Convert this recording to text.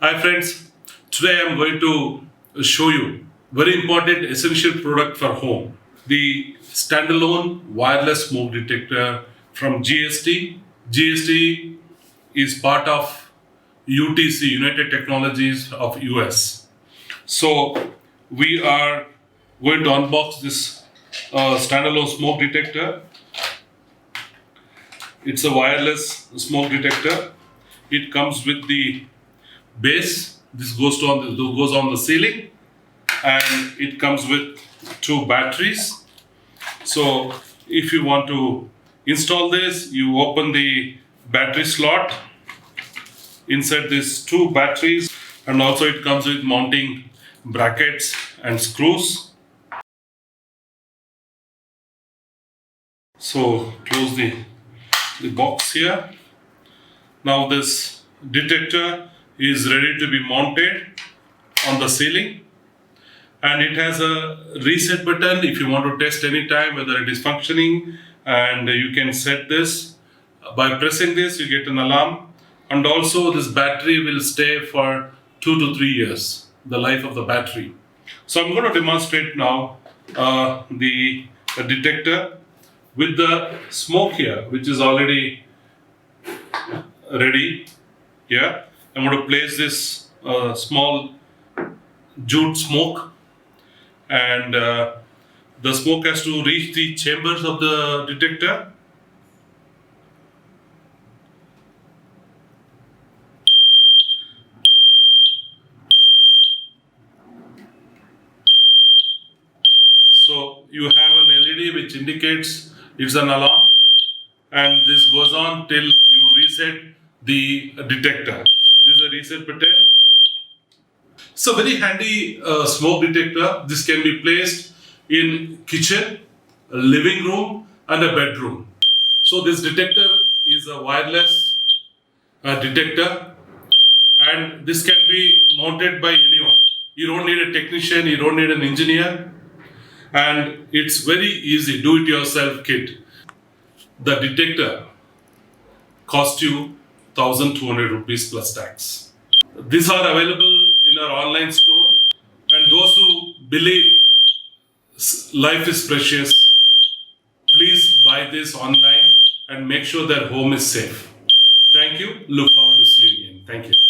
Hi friends, today I am going to show you very important essential product for home. The standalone wireless smoke detector from GST. GST is part of UTC, United Technologies of US. So we are going to unbox this standalone smoke detector. It's a wireless smoke detector. It comes with the base. This goes on the ceiling, and it comes with two batteries. So if you want to install this, you open the battery slot, insert these two batteries, and also it comes with mounting brackets and screws. So close the box here. Now this detector is ready to be mounted on the ceiling, and it has a reset button if you want to test any time whether it is functioning, and you can set this. By pressing this you get an alarm, and also this battery will stay for 2 to 3 years, the life of the battery. So I'm going to demonstrate now the detector with the smoke here, which is already ready. Yeah, I'm going to place this small jute smoke, and the smoke has to reach the chambers of the detector. So you have an LED which indicates it's an alarm, and this goes on till you reset the detector. This is a reset button. So very handy smoke detector. This can be placed in kitchen, a living room, and a bedroom. So this detector is a wireless detector, and this can be mounted by anyone. You don't need a technician, you don't need an engineer, and it's very easy, do it yourself kit. The detector cost you 1,200 rupees plus tax. These are available in our online store, and those who believe life is precious, please buy this online and make sure their home is safe. Thank you. Look forward to see you again. Thank you.